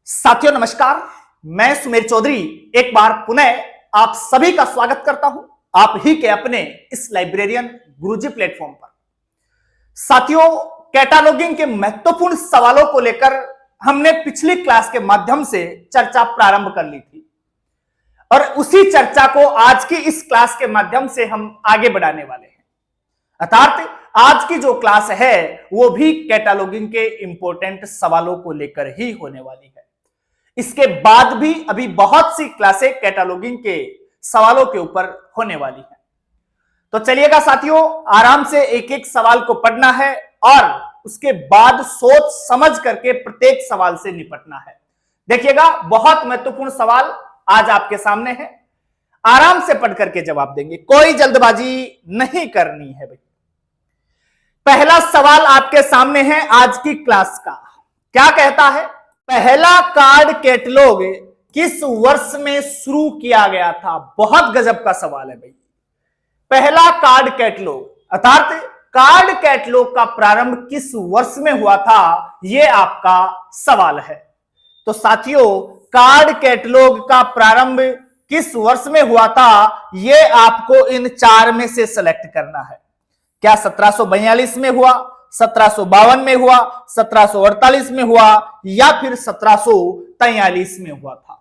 साथियों नमस्कार, मैं सुमेर चौधरी एक बार पुनः आप सभी का स्वागत करता हूं आप ही के अपने इस लाइब्रेरियन गुरुजी प्लेटफॉर्म पर। साथियों, कैटालॉगिंग के महत्वपूर्ण सवालों को लेकर हमने पिछली क्लास के माध्यम से चर्चा प्रारंभ कर ली थी और उसी चर्चा को आज की इस क्लास के माध्यम से हम आगे बढ़ाने वाले हैं। अर्थात आज की जो क्लास है वो भी कैटालॉगिंग के इंपॉर्टेंट सवालों को लेकर ही होने वाली है। इसके बाद भी अभी बहुत सी क्लासें कैटालॉगिंग के सवालों के ऊपर होने वाली है। तो चलिएगा साथियों, आराम से एक एक सवाल को पढ़ना है और उसके बाद सोच समझ करके प्रत्येक सवाल से निपटना है। देखिएगा, बहुत महत्वपूर्ण सवाल आज आपके सामने है, आराम से पढ़ करके जवाब देंगे, कोई जल्दबाजी नहीं करनी है भाई। पहला सवाल आपके सामने है आज की क्लास का। क्या कहता है? पहला कार्ड कैटलॉग किस वर्ष में शुरू किया गया था? बहुत गजब का सवाल है भाई। पहला कार्ड कैटलॉग अर्थात कार्ड कैटलॉग का प्रारंभ किस वर्ष में हुआ था, यह आपका सवाल है। तो साथियों, कार्ड कैटलॉग का प्रारंभ किस वर्ष में हुआ था, यह आपको इन चार में से सेलेक्ट करना है। क्या 1742 में हुआ, 1752 में हुआ, 1748 में हुआ या फिर 1743 में हुआ था?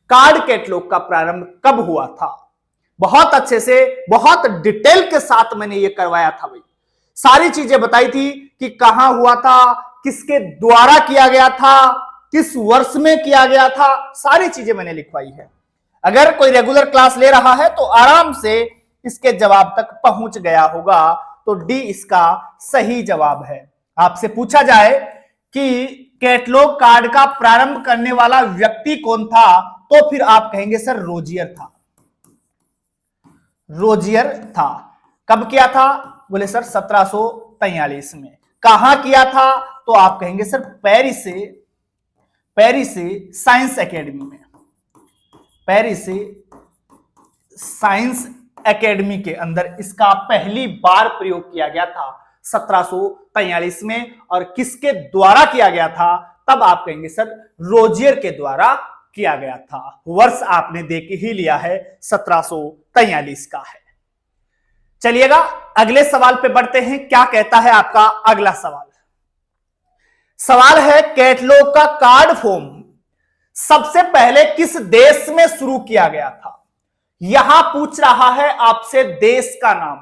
कार्ड कैटलॉग का प्रारंभ कब हुआ था? बहुत अच्छे से, बहुत डिटेल के साथ मैंने यह करवाया था भाई। सारी चीजें बताई थी कि कहां हुआ था, किसके द्वारा किया गया था, किस वर्ष में किया गया था, सारी चीजें मैंने लिखवाई है। अगर कोई रेगुलर क्लास ले रहा है तो आराम से इसके जवाब तक पहुंच गया होगा। तो डी इसका सही जवाब है। आपसे पूछा जाए कि कैटलॉग कार्ड का प्रारंभ करने वाला व्यक्ति कौन था, तो फिर आप कहेंगे सर रोजियर था। रोजियर था। कब किया था? बोले सर 1743 में। कहां किया था? तो आप कहेंगे सर पेरिस साइंस एकेडमी में। पेरिस साइंस एकेडमी के अंदर इसका पहली बार प्रयोग किया गया था 1743 में। और किसके द्वारा किया गया था? तब आप कहेंगे सर रोजियर के द्वारा किया गया था। वर्ष आपने देख ही लिया है, 1743 का है। चलिएगा अगले सवाल पे बढ़ते हैं। क्या कहता है आपका अगला सवाल? सवाल है कैटलॉग का कार्ड फॉर्म सबसे पहले किस देश में शुरू किया गया था? यहां पूछ रहा है आपसे देश का नाम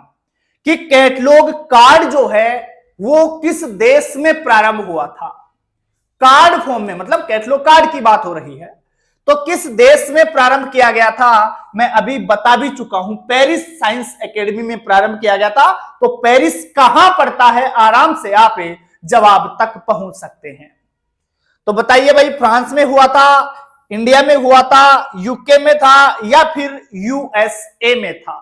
कि कैटलॉग कार्ड जो है वो किस देश में प्रारंभ हुआ था। कार्ड फॉर्म में मतलब कैटलॉग कार्ड की बात हो रही है, तो किस देश में प्रारंभ किया गया था? मैं अभी बता भी चुका हूं, पेरिस साइंस एकेडमी में प्रारंभ किया गया था। तो पेरिस कहां पड़ता है? आराम से आप जवाब तक पहुंच सकते हैं। तो बताइए भाई, फ्रांस में हुआ था, इंडिया में हुआ था, यूके में था या फिर यूएसए में था?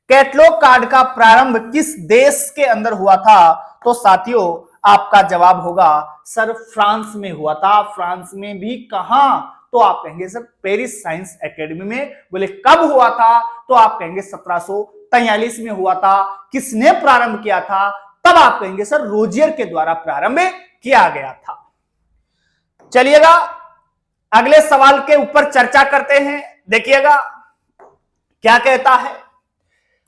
कैटलॉग कार्ड का प्रारंभ किस देश के अंदर हुआ था? तो साथियों आपका जवाब होगा सर फ्रांस में हुआ था। फ्रांस में भी कहां? तो आप कहेंगे सर पेरिस साइंस एकेडमी में। बोले कब हुआ था? तो आप कहेंगे 1743 में हुआ था। किसने प्रारंभ किया था? तब आप कहेंगे सर रोजियर के द्वारा प्रारंभ किया गया था। चलिएगा अगले सवाल के ऊपर चर्चा करते हैं। देखिएगा क्या कहता है।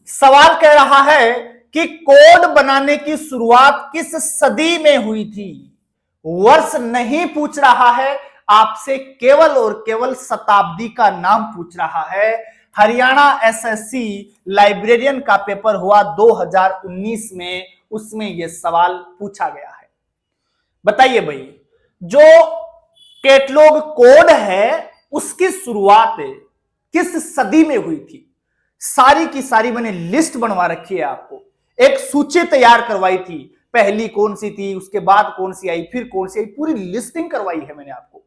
सवाल कह रहा है कि कोड बनाने की शुरुआत किस सदी में हुई थी? वर्ष नहीं पूछ रहा है आपसे, केवल और केवल शताब्दी का नाम पूछ रहा है। हरियाणा एसएससी लाइब्रेरियन का पेपर हुआ 2019 में, उसमें यह सवाल पूछा गया है। बताइए भाई, जो कैटलॉग कोड है उसकी शुरुआत किस सदी में हुई थी? सारी की सारी मैंने लिस्ट बनवा रखी है, आपको एक सूची तैयार करवाई थी। पहली कौन सी थी, उसके बाद कौन सी आई, फिर कौन सी आई, पूरी लिस्टिंग करवाई है मैंने आपको।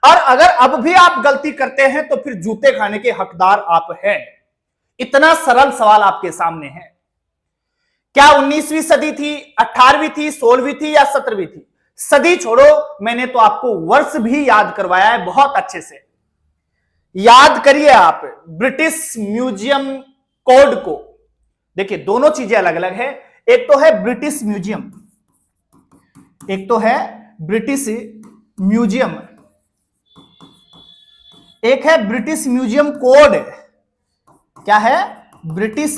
और अगर अब भी आप गलती करते हैं तो फिर जूते खाने के हकदार आप हैं। इतना सरल सवाल आपके सामने है। क्या 19वीं सदी थी, 18वीं थी, 16वीं थी या 17वीं थी? सदी छोड़ो, मैंने तो आपको वर्ष भी याद करवाया है। बहुत अच्छे से याद करिए आप ब्रिटिश म्यूजियम कोड को। देखिए दोनों चीजें अलग अलग है। एक तो है ब्रिटिश म्यूजियम, एक तो है ब्रिटिश म्यूजियम एक है ब्रिटिश म्यूजियम कोड। क्या है? British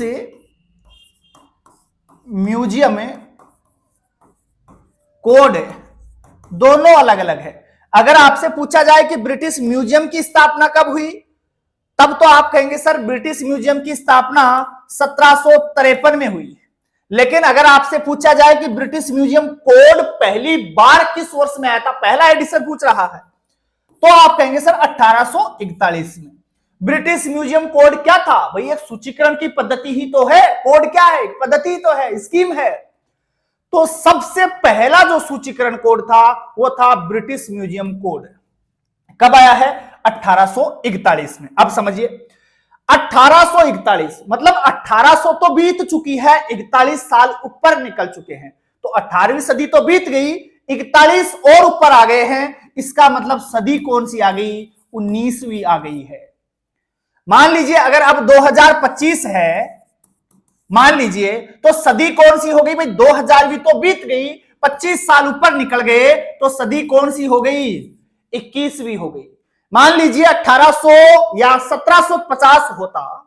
museum code. दोनों अलग अलग है। अगर आपसे पूछा जाए कि ब्रिटिश म्यूजियम की स्थापना कब हुई, तब तो आप कहेंगे सर ब्रिटिश म्यूजियम की स्थापना 1753 में हुई। लेकिन अगर आपसे पूछा जाए कि ब्रिटिश म्यूजियम कोड पहली बार किस वर्ष में आया था, पहला एडिशन पूछ रहा है, तो आप कहेंगे सर 1841 में। ब्रिटिश म्यूजियम कोड क्या था भाई? एक सूचीकरण की पद्धति ही तो है। कोड क्या है? पद्धति तो है, स्कीम है। तो सबसे पहला जो सूचीकरण कोड था वो था ब्रिटिश म्यूजियम कोड। कब आया है? 1841 में। अब समझिए 1841 मतलब 1800 तो बीत चुकी है, 41 साल ऊपर निकल चुके हैं। तो 18वीं सदी तो बीत गई, 41 और ऊपर आ गए हैं। इसका मतलब सदी कौन सी आ गई? 19वीं आ गई है। मान लीजिए अगर अब 2025 है, मान लीजिए, तो सदी कौन सी हो गई भाई? 2000वीं तो बीत गई, 25 साल ऊपर निकल गए, तो सदी कौन सी हो गई? 21वीं हो गई। मान लीजिए 1800 या 1750 होता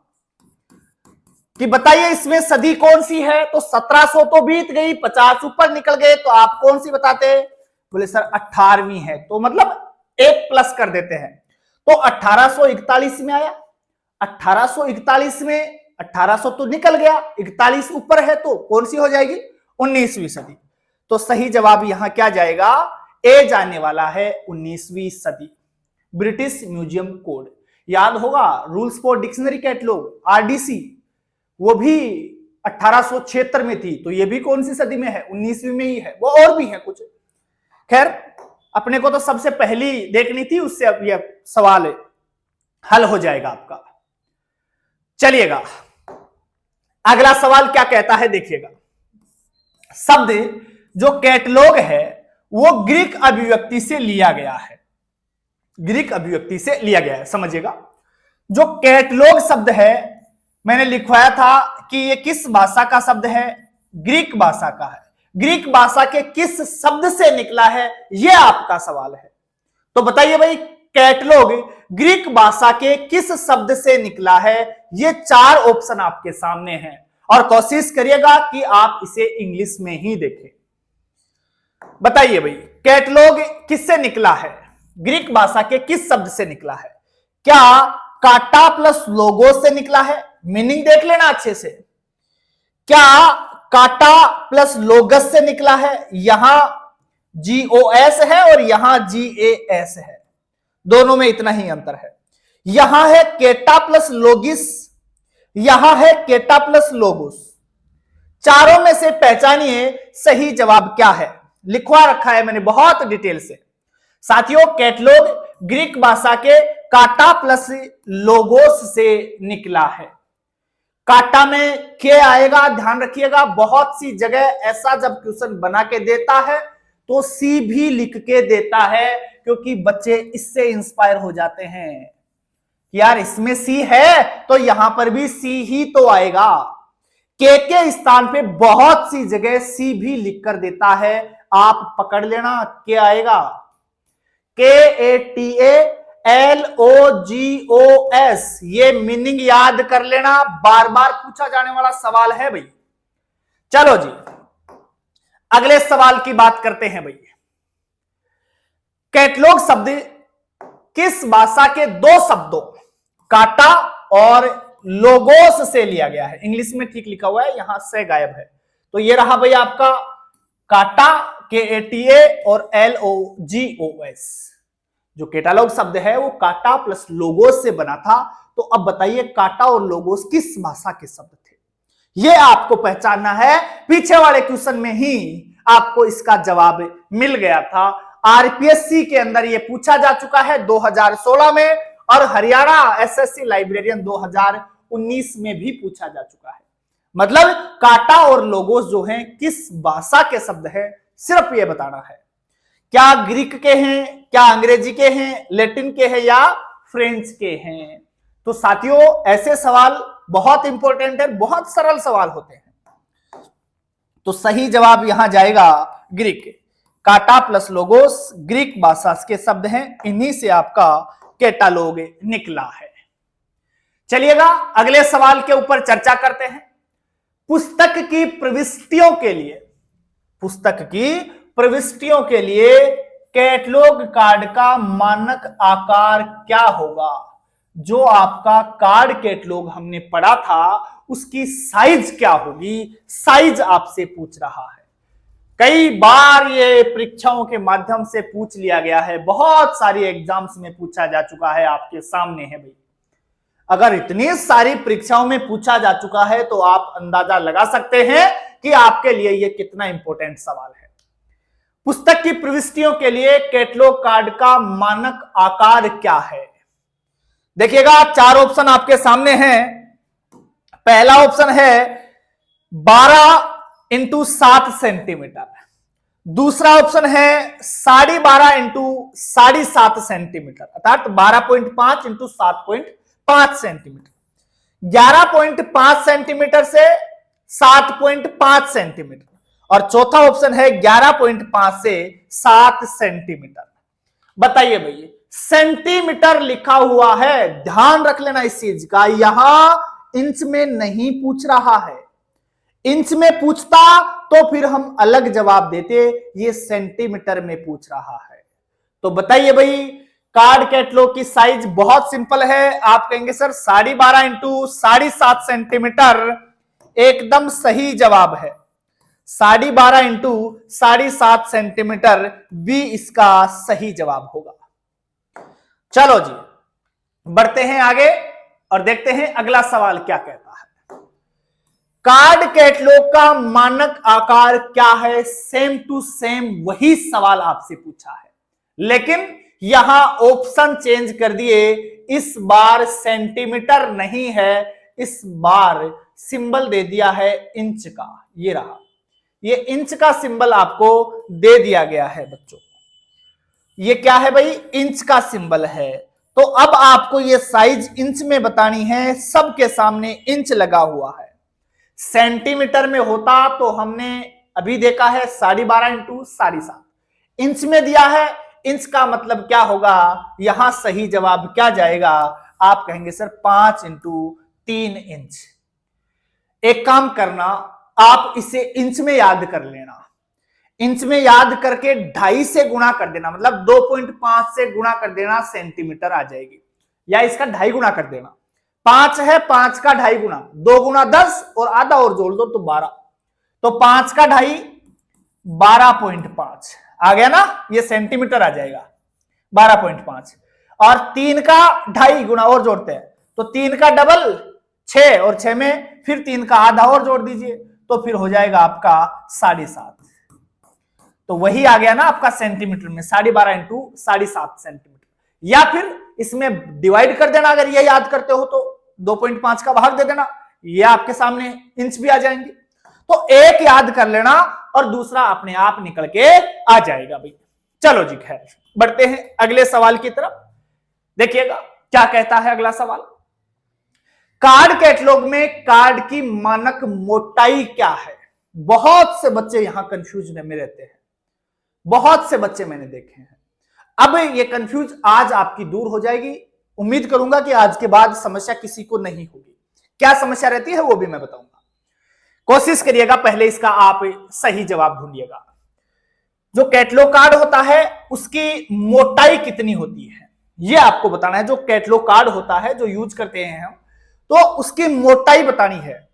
कि बताइए इसमें सदी कौन सी है? तो 1700 तो बीत गई, 50 ऊपर निकल गए, तो आप कौन सी बताते? बोले सर 18वीं है। तो मतलब एक प्लस कर देते हैं। तो 1841 में आया। 1841 में 1800 तो निकल गया, 41 ऊपर है, तो कौन सी हो जाएगी? 19वीं सदी। तो सही जवाब यहां क्या जाएगा? ए जाने वाला है 19वीं सदी। ब्रिटिश म्यूजियम कोड याद होगा, rules for dictionary catalogue RDC, वो भी 1876 में थी। तो ये भी कौन सी सदी में है? 19वीं में ही है। वो और भी है कुछ, खैर अपने को तो सबसे पहली देखनी थी, उससे अब यह सवाल हल हो जाएगा आपका। चलिएगा अगला सवाल क्या कहता है, देखिएगा। शब्द जो कैटलॉग है वो ग्रीक अभिव्यक्ति से लिया गया है। ग्रीक अभिव्यक्ति से लिया गया है, समझिएगा। जो कैटलॉग शब्द है, मैंने लिखवाया था कि ये किस भाषा का शब्द है? ग्रीक भाषा का है। ग्रीक भाषा के किस शब्द से निकला है, यह आपका सवाल है। तो बताइए भाई, कैटलॉग ग्रीक भाषा के किस शब्द से निकला है? ये 4 ऑप्शन आपके सामने हैं और कोशिश करिएगा कि आप इसे इंग्लिश में ही देखें। बताइए भाई, कैटलॉग किससे निकला है? ग्रीक भाषा के किस शब्द से निकला है? क्या काटा प्लस लोगो से निकला है? मीनिंग देख लेना अच्छे से। क्या काटा प्लस लोगस से निकला है? यहां GOS है और यहां GAS है, दोनों में इतना ही अंतर है। यहां है केटा प्लस लोगिस, यहां है केटा प्लस लोगोस। चारों में से पहचानिए सही जवाब क्या है। लिखवा रखा है मैंने बहुत डिटेल से। साथियों, कैटलॉग ग्रीक भाषा के काटा प्लस लोगोस से निकला है। काटा में के आएगा, ध्यान रखिएगा। बहुत सी जगह ऐसा जब क्वेश्चन बना के देता है तो सी भी लिख के देता है, क्योंकि बच्चे इससे इंस्पायर हो जाते हैं। यार इसमें सी है तो यहां पर भी सी ही तो आएगा। के स्थान पे बहुत सी जगह सी भी लिख कर देता है, आप पकड़ लेना। क्या आएगा? KATALOGOS, ये मीनिंग याद कर लेना, बार बार पूछा जाने वाला सवाल है भाई। चलो जी, अगले सवाल की बात करते हैं भाई। कैटलॉग शब्द किस भाषा के 2 शब्दों काटा और लोगोस से लिया गया है? इंग्लिश में ठीक लिखा हुआ है, यहां से गायब है। तो ये रहा भाई आपका काटा, KATA और LOGOS। जो कैटलॉग शब्द है वो काटा प्लस लोगोस से बना था। तो अब बताइए काटा और लोगोस किस भाषा के शब्द थे? ये आपको पहचानना है। पीछे वाले क्वेश्चन में ही आपको इसका जवाब मिल गया था। RPSC के अंदर ये पूछा जा चुका है 2016 में, और हरियाणा SSC लाइब्रेरियन 2019 में भी पूछा जा चुका है। मतलब काटा और लोगोस जो हैं किस भाषा के शब्द हैं, सिर्फ ये बताना है। क्या ग्रीक के हैं, क्या अंग्रेजी के हैं, लैटिन के हैं या फ्रेंच के हैं? तो साथियों, ऐसे सवाल बहुत इंपॉर्टेंट है, बहुत सरल सवाल होते हैं। तो सही जवाब यहां जाएगा ग्रीक। काटा प्लस लोगोस ग्रीक भाषा के शब्द हैं, इन्हीं से आपका कैटालॉग निकला है। चलिएगा अगले सवाल के ऊपर चर्चा करते हैं। पुस्तक की प्रविष्टियों के लिए कैटलॉग कार्ड का मानक आकार क्या होगा? जो आपका कार्ड कैटलॉग हमने पढ़ा था उसकी साइज क्या होगी? साइज आपसे पूछ रहा है। कई बार ये परीक्षाओं के माध्यम से पूछ लिया गया है, बहुत सारी एग्जाम्स में पूछा जा चुका है, आपके सामने है भाई। अगर इतनी सारी परीक्षाओं में पूछा जा चुका है तो आप अंदाजा लगा सकते हैं कि आपके लिए यह कितना इंपॉर्टेंट सवाल है। पुस्तक की प्रविष्टियों के लिए कैटलॉग कार्ड का मानक आकार क्या है? देखिएगा 4 ऑप्शन आपके सामने हैं। पहला ऑप्शन है 12x7 सेंटीमीटर, दूसरा ऑप्शन है 12.5x7.5 सेंटीमीटर अर्थात 12.5 x 7.5 सेंटीमीटर, 11.5 सेंटीमीटर से 7.5 सेंटीमीटर और चौथा ऑप्शन है 11.5 से 7 सेंटीमीटर। बताइए भैया, सेंटीमीटर लिखा हुआ है, ध्यान रख लेना इस चीज का। यहां इंच में नहीं पूछ रहा है, इंच में पूछता तो फिर हम अलग जवाब देते, ये सेंटीमीटर में पूछ रहा है। तो बताइए भाई, कार्ड कैटलॉग की साइज बहुत सिंपल है। आप कहेंगे सर 12.5 x 7.5 सेंटीमीटर एकदम सही जवाब है। 12.5 x 7.5 सेंटीमीटर भी इसका सही जवाब होगा। चलो जी बढ़ते हैं आगे और देखते हैं अगला सवाल क्या कहता है। कार्ड कैटलॉग का मानक आकार क्या है? सेम टू सेम वही सवाल आपसे पूछा है, लेकिन यहां ऑप्शन चेंज कर दिए। इस बार सेंटीमीटर नहीं है, इस बार सिंबल दे दिया है इंच का। ये रहा, ये इंच का सिंबल आपको दे दिया गया है बच्चों। ये क्या है भाई? इंच का सिंबल है। तो अब आपको ये साइज इंच में बतानी है, सबके सामने इंच लगा हुआ है। सेंटीमीटर में होता तो हमने अभी देखा है 12.5 x 7.5, इंच में दिया है। इंच का मतलब क्या होगा? यहां सही जवाब क्या जाएगा? आप कहेंगे सर 5 x 3 इंच। एक काम करना, आप इसे इंच में याद कर लेना, इंच में याद करके 2.5 से गुणा कर देना, मतलब 2.5 से गुणा कर देना, सेंटीमीटर आ जाएगी। या इसका 2.5 गुणा कर देना, 5 है, 5 का 2.5 गुणा, 2 गुणा 10 और आधा और जोड़ दो तो 12, तो 5 का 2.5 12.5 आ गया ना, ये सेंटीमीटर आ जाएगा 12.5। और 3 का 2.5 गुणा और जोड़ते हैं तो 3 का डबल 6 और 6 में फिर 3 का आधा और जोड़ दीजिए तो फिर हो जाएगा आपका 7.5। तो वही आ गया ना आपका सेंटीमीटर में, 12.5 x 7.5 सेंटीमीटर। या फिर इसमें डिवाइड कर देना, अगर ये याद करते हो तो 2.5 का भाग दे देना, ये आपके सामने इंच भी आ जाएंगे। तो एक याद कर लेना और दूसरा अपने आप निकल के आ जाएगा भाई। चलो जी खैर बढ़ते हैं अगले सवाल की तरफ। देखिएगा क्या कहता है अगला सवाल। कार्ड कैटलॉग में कार्ड की मानक मोटाई क्या है? बहुत से बच्चे यहां कंफ्यूजन में रहते हैं, बहुत से बच्चे मैंने देखे हैं। अब ये कंफ्यूज आज आपकी दूर हो जाएगी। उम्मीद करूंगा कि आज के बाद समस्या किसी को नहीं होगी। क्या समस्या रहती है वो भी मैं बताऊंगा। कोशिश करिएगा पहले इसका आप सही जवाब ढूंढिएगा। जो कैटलॉग कार्ड होता है उसकी मोटाई कितनी होती है ये आपको बताना है। जो कैटलॉग कार्ड होता है जो यूज करते हैं हम, तो उसकी मोटाई बतानी है।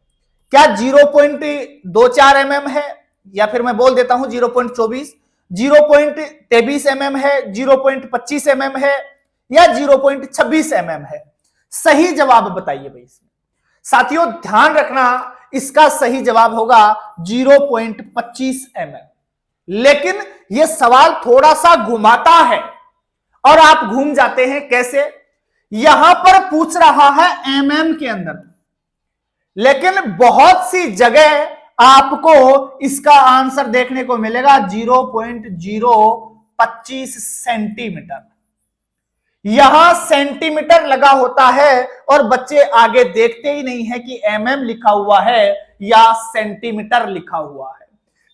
क्या 0.24 mm है, या फिर मैं बोल देता हूं 0.24, 0.23 mm है, 0.25 mm है, या 0.26 mm है? सही जवाब बताइए भाई इसमें। साथियों ध्यान रखना, इसका सही जवाब होगा 0.25 mm। लेकिन यह सवाल थोड़ा सा घुमाता है और आप घूम जाते हैं। कैसे? यहां पर पूछ रहा है mm के अंदर, लेकिन बहुत सी जगह आपको इसका आंसर देखने को मिलेगा 0.025 सेंटीमीटर। यहां सेंटीमीटर लगा होता है और बच्चे आगे देखते ही नहीं है कि mm लिखा हुआ है या सेंटीमीटर लिखा हुआ है।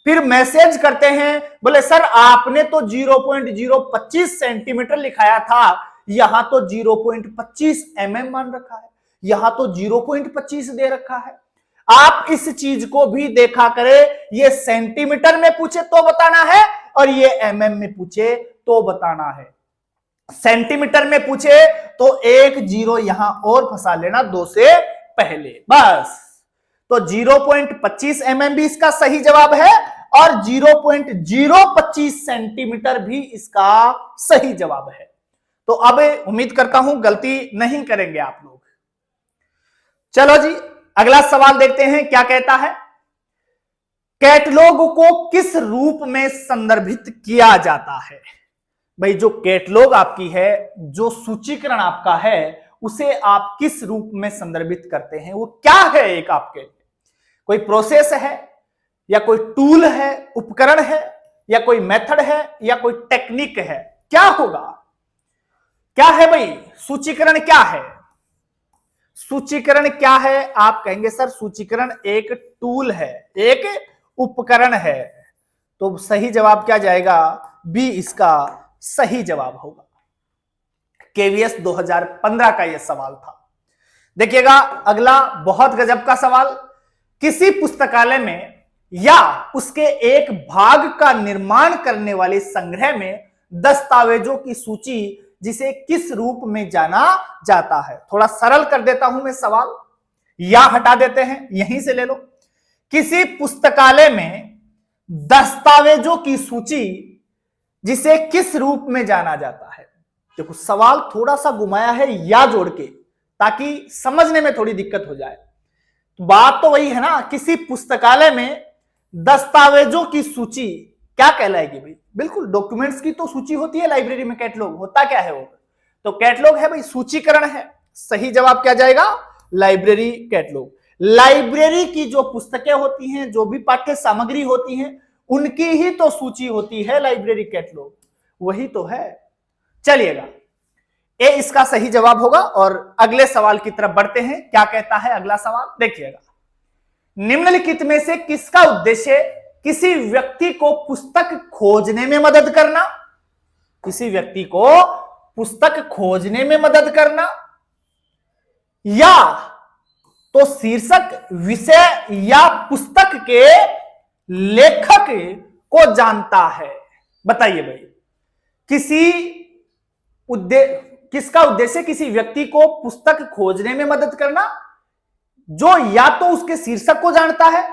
फिर मैसेज करते हैं, बोले सर आपने तो 0.025 सेंटीमीटर लिखाया था, यहां तो 0.25 mm मान रखा है, यहां तो 0.25 दे रखा है। आप इस चीज को भी देखा करें, ये सेंटीमीटर में पूछे तो बताना है और ये mm में पूछे तो बताना है। सेंटीमीटर में पूछे तो एक जीरो यहां और फंसा लेना 2 से पहले, बस। तो 0.25 mm भी इसका सही जवाब है और 0.025 सेंटीमीटर भी इसका सही जवाब है। तो अब उम्मीद करता हूं गलती नहीं करेंगे आप लोग। चलो जी, अगला सवाल देखते हैं क्या कहता है। कैटलॉग को किस रूप में संदर्भित किया जाता है? भाई जो कैटलॉग आपकी है, जो सूचीकरण आपका है, उसे आप किस रूप में संदर्भित करते हैं? वो क्या है? एक आपके कोई प्रोसेस है या कोई टूल है, उपकरण है या कोई मेथड है या कोई टेक्निक है? क्या होगा? क्या है भाई सूचीकरण? क्या है सूचीकरण? क्या है? आप कहेंगे सर सूचीकरण एक टूल है, एक उपकरण है। तो सही जवाब क्या जाएगा? बी इसका सही जवाब होगा। केवीएस 2015 का यह सवाल था। देखिएगा अगला बहुत गजब का सवाल। किसी पुस्तकालय में या उसके एक भाग का निर्माण करने वाले संग्रह में दस्तावेजों की सूची जिसे किस रूप में जाना जाता है? थोड़ा सरल कर देता हूं मैं सवाल, या हटा देते हैं, यहीं से ले लो। किसी पुस्तकालय में दस्तावेजों की सूची जिसे किस रूप में जाना जाता है? देखो सवाल थोड़ा सा घुमाया है या जोड़ के, ताकि समझने में थोड़ी दिक्कत हो जाए। तो बात तो वही है ना, किसी पुस्तकालय में दस्तावेजों की सूची क्या कहलाएगी भाई? बिल्कुल डॉक्यूमेंट्स की तो सूची होती है लाइब्रेरी में। कैटलॉग होता क्या है वो? तो कैटलॉग है भाई, सूचीकरण है। सही जवाब क्या जाएगा? Library catalogue. लाइब्रेरी की जो पुस्तकें होती हैं, जो भी पाठ्य सामग्री होती हैं, उनकी ही तो सूची होती है लाइब्रेरी कैटलॉग, वही तो है। चलिएगा, ए इसका सही जवाब होगा। और अगले सवाल की तरफ बढ़ते हैं। क्या कहता है अगला सवाल? देखिएगा, निम्नलिखित में से किसका उद्देश्य किसी व्यक्ति को पुस्तक खोजने में मदद करना? किसी व्यक्ति को पुस्तक खोजने में मदद करना, या तो शीर्षक, विषय या पुस्तक के लेखक को जानता है? बताइए भाई, किसका उद्देश्य किसी व्यक्ति को पुस्तक खोजने में मदद करना, जो या तो उसके शीर्षक को जानता है,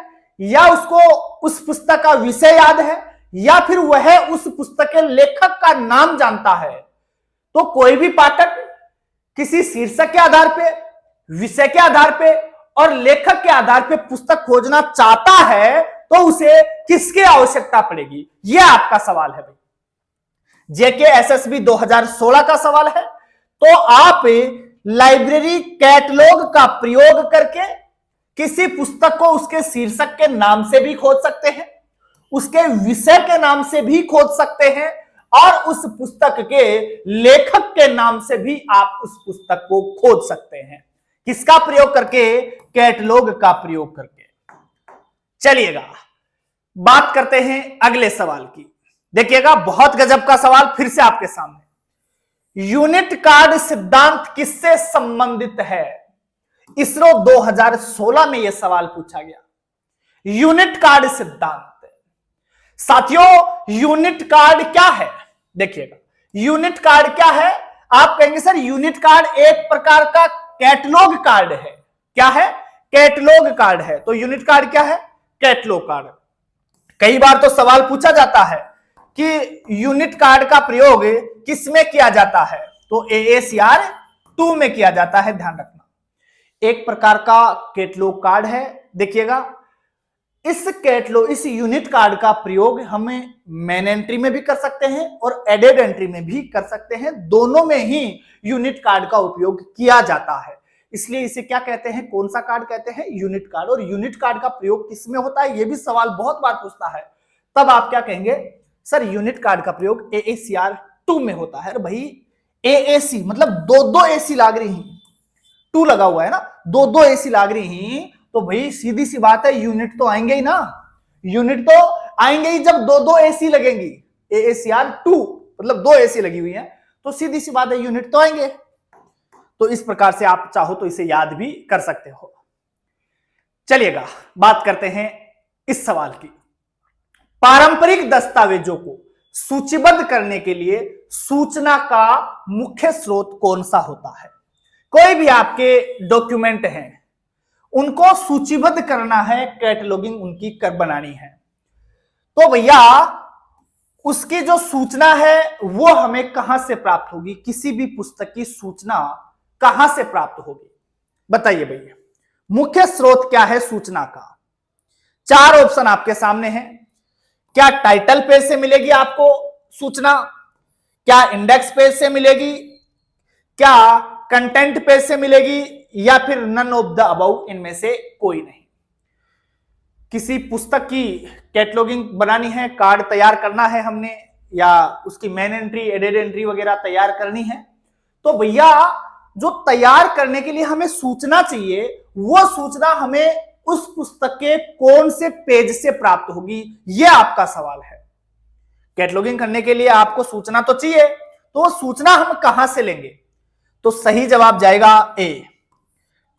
या उसको उस पुस्तक का विषय याद है, या फिर वह उस पुस्तक के लेखक का नाम जानता है। तो कोई भी पाठक किसी शीर्षक के आधार पे, विषय के आधार पे और लेखक के आधार पे पुस्तक खोजना चाहता है, तो उसे किसकी आवश्यकता पड़ेगी? यह आपका सवाल है भाई। जेके एसएसबी 2016 का सवाल है। तो आप लाइब्रेरी कैटलॉग का प्रयोग करके किसी पुस्तक को उसके शीर्षक के नाम से भी खोज सकते हैं, उसके विषय के नाम से भी खोज सकते हैं, और उस पुस्तक के लेखक के नाम से भी आप उस पुस्तक को खोज सकते हैं। किसका प्रयोग करके? कैटलॉग का प्रयोग करके। चलिएगा, बात करते हैं अगले सवाल की। देखिएगा, बहुत गजब का सवाल फिर से आपके सामने। यूनिट कार्ड सिद्धांत किससे संबंधित है? इसरो 2016 में यह सवाल पूछा गया। यूनिट कार्ड सिद्धांत। साथियों, यूनिट कार्ड क्या है? देखिएगा, यूनिट कार्ड क्या है? आप कहेंगे सर यूनिट कार्ड एक प्रकार का कैटलॉग कार्ड है। क्या है? कैटलॉग कार्ड है। तो यूनिट कार्ड क्या है? Catalogue card. कई बार तो सवाल पूछा जाता है कि यूनिट कार्ड का प्रयोग किसमें किया जाता है? तो AACR 2 में किया जाता है, ध्यान रखना। एक प्रकार का कैटलॉग कार्ड है। देखिएगा, इस यूनिट कार्ड का प्रयोग हमें मेन एंट्री में भी कर सकते हैं और एडेड एंट्री में भी कर सकते हैं। दोनों में ही यूनिट कार्ड का उपयोग किया जाता है। इसलिए इसे क्या कहते हैं? कौन सा कार्ड कहते हैं? Unit card. और यूनिट कार्ड का प्रयोग किसमें होता है? यह भी सवाल बहुत बार पूछता है। तब आप क्या कहेंगे? सर यूनिट कार्ड का प्रयोग AACR 2 में होता है। भाई AAC मतलब दो AC लाग रही हैं, 2 लगा हुआ है ना, दो AC लाग रही हैं, तो भाई सीधी सी बात है यूनिट तो आएंगे ही ना। यूनिट तो आएंगे ही जब दो AC लगेंगी। AACR 2 मतलब 2 AC लगी हुई है, तो सीधी सी बात है यूनिट तो आएंगे। तो इस प्रकार से आप चाहो तो इसे याद भी कर सकते हो। चलिएगा बात करते हैं इस सवाल की। पारंपरिक दस्तावेजों को सूचीबद्ध करने के लिए सूचना का मुख्य स्रोत कौन सा होता है? कोई भी आपके डॉक्यूमेंट हैं उनको सूचीबद्ध करना है, कैटलॉगिंग उनकी कर बनानी है, तो भैया उसकी जो सूचना है वो हमें कहां से प्राप्त होगी? किसी भी पुस्तक की सूचना कहां से प्राप्त होगी? बताइए भैया, मुख्य स्रोत क्या है सूचना का? 4 ऑप्शन आपके सामने हैं। क्या टाइटल पेज से मिलेगी आपको सूचना? क्या इंडेक्स पेज से मिलेगी? क्या कंटेंट पेज से मिलेगी? या फिर नन ऑफ द अबव, इनमें से कोई नहीं। किसी पुस्तक की कैटलॉगिंग बनानी है, कार्ड तैयार करना है हमने, या उसकी मेन एंट्री, एडेड एंट्री वगैरह तैयार करनी है, तो भैया जो तैयार करने के लिए हमें सूचना चाहिए वो सूचना हमें उस पुस्तक के कौन से पेज से प्राप्त होगी, यह आपका सवाल है। कैटलॉगिंग करने के लिए आपको सूचना तो चाहिए, तो वो सूचना हम कहां से लेंगे? तो सही जवाब जाएगा ए,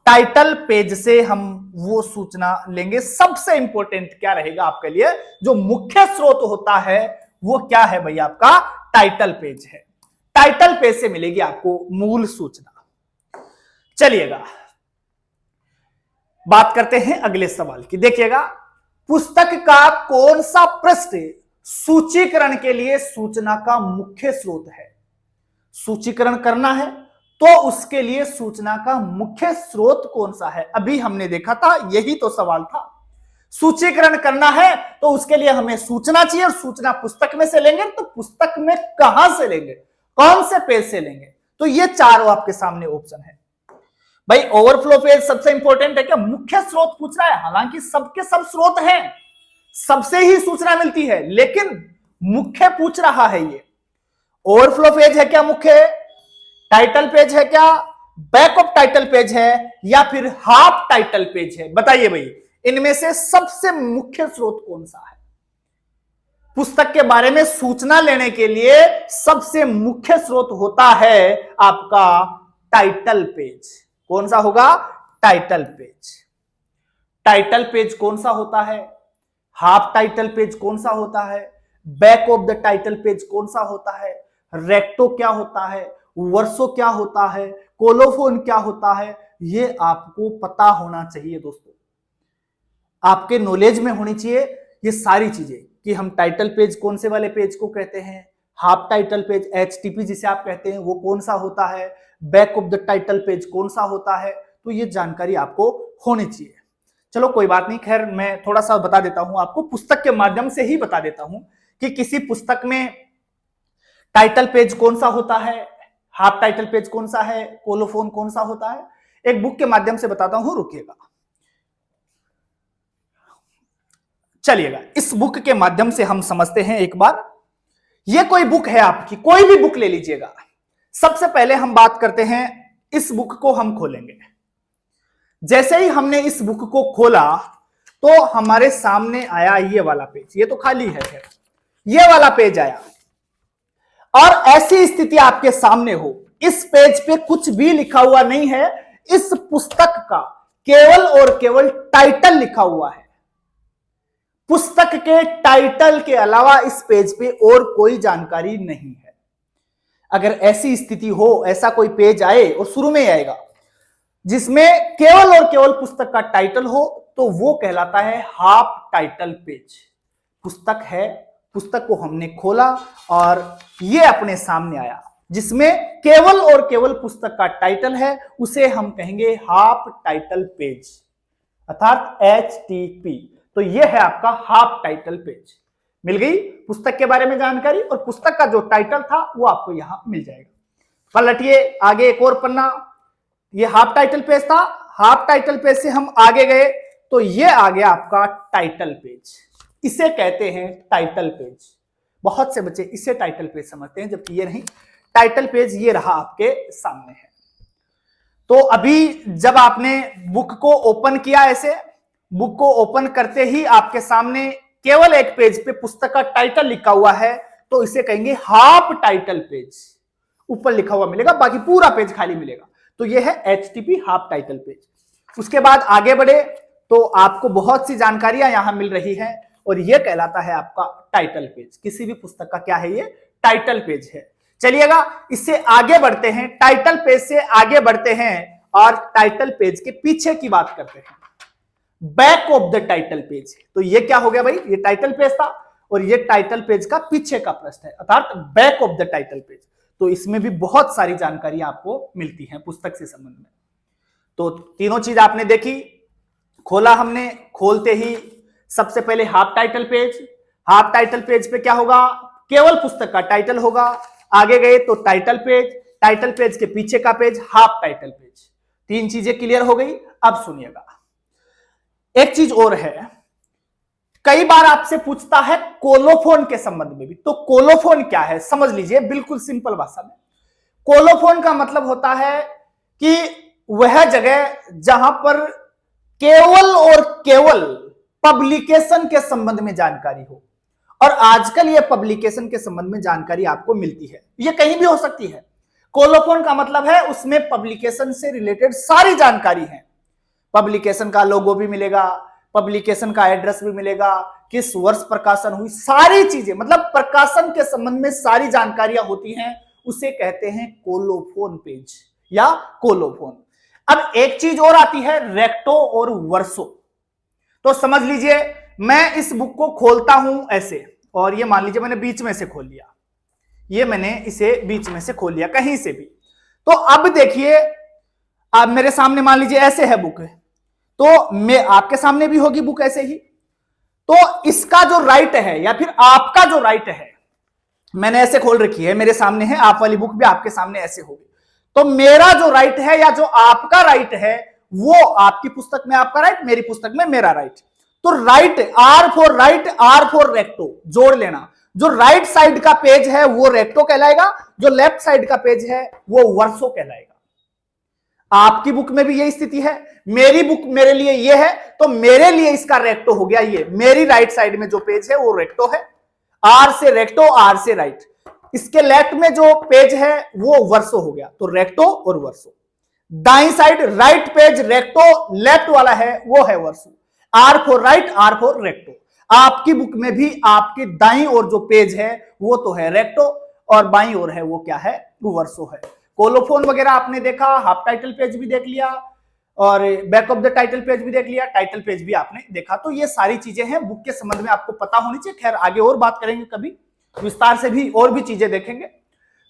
टाइटल पेज से हम वो सूचना लेंगे। सबसे इंपॉर्टेंट क्या रहेगा आपके लिए? जो मुख्य स्रोत होता है वो क्या है भैया? आपका टाइटल पेज है। टाइटल पेज से मिलेगी आपको मूल सूचना। चलिएगा बात करते हैं अगले सवाल की। देखिएगा, पुस्तक का कौन सा पृष्ठ सूचीकरण के लिए सूचना का मुख्य स्रोत है? सूचीकरण करना है तो उसके लिए सूचना का मुख्य स्रोत कौन सा है? अभी हमने देखा था, यही तो सवाल था। सूचीकरण करना है तो उसके लिए हमें सूचना चाहिए, और सूचना पुस्तक में से लेंगे तो पुस्तक में कहां से लेंगे, कौन से पेज से लेंगे? तो ये चारों आपके सामने ऑप्शन है। भाई ओवरफ्लो पेज सबसे इंपॉर्टेंट है क्या? मुख्य स्रोत पूछ रहा है, हालांकि सबके सब स्रोत हैं, सबसे ही सूचना मिलती है, लेकिन मुख्य पूछ रहा है ये। ओवरफ्लो पेज है क्या मुख्य? टाइटल पेज है क्या? बैक ऑफ टाइटल पेज है या फिर हाफ टाइटल पेज है? बताइए भाई, इनमें से सबसे मुख्य स्रोत कौन सा है? पुस्तक के बारे में सूचना लेने के लिए सबसे मुख्य स्रोत होता है आपका टाइटल पेज। कौन सा होगा? Title page. टाइटल पेज कौन सा होता है? हाफ टाइटल पेज कौन सा होता है? Back of the title page कौन सा होता है? रेक्टो क्या होता है? वर्सो क्या होता है? कोलोफोन क्या होता है? ये आपको पता होना चाहिए दोस्तों, आपके नॉलेज में होनी चाहिए ये सारी चीजें, कि हम टाइटल पेज कौन से वाले पेज को कहते हैं, हाफ टाइटल पेज HTP जिसे आप कहते हैं वो कौन सा होता है, back of the title page कौन सा होता है, तो ये जानकारी आपको होनी चाहिए। चलो कोई बात नहीं, खैर मैं थोड़ा सा बता देता हूं आपको, पुस्तक के माध्यम से ही बता देता हूं कि किसी पुस्तक में टाइटल पेज कौन सा होता है, हाफ टाइटल पेज कौन सा है, कोलोफोन कौन सा होता है। एक बुक के माध्यम से बताता हूं, रुकिएगा। चलिएगा इस बुक के माध्यम से हम समझते हैं एक बार। ये कोई बुक है आपकी, कोई भी बुक ले लीजिएगा। सबसे पहले हम बात करते हैं, इस बुक को हम खोलेंगे। जैसे ही हमने इस बुक को खोला तो हमारे सामने आया ये वाला पेज, ये तो खाली है, ये वाला पेज आया। और ऐसी स्थिति आपके सामने हो, इस पेज पे कुछ भी लिखा हुआ नहीं है, इस पुस्तक का केवल और केवल टाइटल लिखा हुआ है। पुस्तक के टाइटल के अलावा इस पेज पे और कोई जानकारी नहीं है। अगर ऐसी स्थिति हो, ऐसा कोई पेज आए और शुरू में आएगा जिसमें केवल और केवल पुस्तक का टाइटल हो, तो वो कहलाता है हाफ टाइटल पेज। पुस्तक है, पुस्तक को हमने खोला और ये अपने सामने आया जिसमें केवल और केवल पुस्तक का टाइटल है, उसे हम कहेंगे हाफ टाइटल पेज, अर्थात HTP। तो ये है आपका हाफ टाइटल पेज। मिल गई पुस्तक के बारे में जानकारी, और पुस्तक का जो टाइटल था वो आपको यहां मिल जाएगा। पलटिए आगे, एक और पन्ना, ये हाफ टाइटल पेज था। हाफ टाइटल पेज से हम आगे गए तो ये आ गया आपका टाइटल पेज, इसे कहते हैं टाइटल पेज। बहुत से बच्चे इसे टाइटल पेज समझते हैं, जबकि ये नहीं। टाइटल पेज ये रहा आपके सामने है। तो अभी जब आपने बुक को ओपन किया, ऐसे बुक को ओपन करते ही आपके सामने केवल एक पेज पे पुस्तक का टाइटल लिखा हुआ है, तो इसे कहेंगे हाफ टाइटल पेज। ऊपर लिखा हुआ मिलेगा, बाकी पूरा पेज खाली मिलेगा। तो ये है HTP हाफ टाइटल पेज। उसके बाद आगे बढ़े तो आपको बहुत सी जानकारियां यहां मिल रही है और यह कहलाता है आपका टाइटल पेज। किसी भी पुस्तक का क्या है, ये टाइटल पेज है। चलिएगा इससे आगे बढ़ते हैं, टाइटल पेज से आगे बढ़ते हैं और टाइटल पेज के पीछे की बात करते हैं, back of the title page. तो ये क्या हो गया भाई, ये टाइटल पेज था और ये टाइटल पेज का पीछे का पृष्ठ है, अर्थात back of the title page. तो इसमें भी बहुत सारी जानकारी आपको मिलती है पुस्तक से संबंध में। तो तीनों चीज आपने देखी, खोला हमने, खोलते ही सबसे पहले half title page. Half title page पे क्या होगा, केवल पुस्तक का टाइटल होगा। आगे गए तो टाइटल पेज, टाइटल पेज के पीछे का पेज हाफ टाइटल पेज। तीन चीजें क्लियर हो गई। अब सुनिएगा, एक चीज और है, कई बार आपसे पूछता है कोलोफोन के संबंध में भी। तो कोलोफोन क्या है समझ लीजिए, बिल्कुल सिंपल भाषा में। कोलोफोन का मतलब होता है कि वह जगह जहां पर केवल और केवल पब्लिकेशन के संबंध में जानकारी हो, और आजकल यह पब्लिकेशन के संबंध में जानकारी आपको मिलती है, यह कहीं भी हो सकती है। कोलोफोन का मतलब है उसमें पब्लिकेशन से रिलेटेड सारी जानकारी है। पब्लिकेशन का लोगो भी मिलेगा, पब्लिकेशन का एड्रेस भी मिलेगा, किस वर्ष प्रकाशन हुई, सारी चीजें, मतलब प्रकाशन के संबंध में सारी जानकारियां होती हैं, उसे कहते हैं कोलोफोन पेज या कोलोफोन। अब एक चीज और आती है, रेक्टो और वर्सो। तो समझ लीजिए मैं इस बुक को खोलता हूं ऐसे, और ये मान लीजिए मैंने बीच में से खोल लिया, ये मैंने इसे बीच में से खोल लिया कहीं से भी। तो अब देखिए, आप मेरे सामने मान लीजिए ऐसे है बुक, तो मैं आपके सामने भी होगी बुक ऐसे ही। तो इसका जो राइट है या फिर आपका जो राइट है, मैंने ऐसे खोल रखी है, मेरे सामने है, आप वाली बुक भी आपके सामने ऐसे होगी। तो मेरा जो राइट है या जो आपका राइट है, वो आपकी पुस्तक में आपका राइट, मेरी पुस्तक में मेरा राइट। तो right, R for right, R for recto, जोड़ लेना। जो राइट साइड का पेज है वो रेक्टो कहलाएगा, जो लेफ्ट साइड का पेज है वो वर्सो कहलाएगा। आपकी बुक में भी यही स्थिति है, मेरी बुक मेरे लिए ये है, तो मेरे लिए इसका रेक्टो हो गया ये, मेरी राइट साइड में जो पेज है वो रेक्टो है, आर से रेक्टो, आर से राइट। इसके लेफ्ट में जो पेज है वो वर्सो हो गया, तो रेक्टो और वर्सो। दाई side right page recto, left वाला है वो है verso. R for right, R for recto. आपकी बुक में भी आपकी दाई और जो पेज है वो तो है रेक्टो, और बाई और है वो क्या है, वो वर्सो है। कोलोफोन वगैरह आपने देखा, हाफ टाइटल पेज भी देख लिया और back of the title page भी देख लिया, टाइटल पेज भी आपने देखा। तो ये सारी चीजें हैं बुक के संबंध में आपको पता होनी चाहिए। खैर आगे और बात करेंगे, कभी विस्तार से भी और भी चीजें देखेंगे।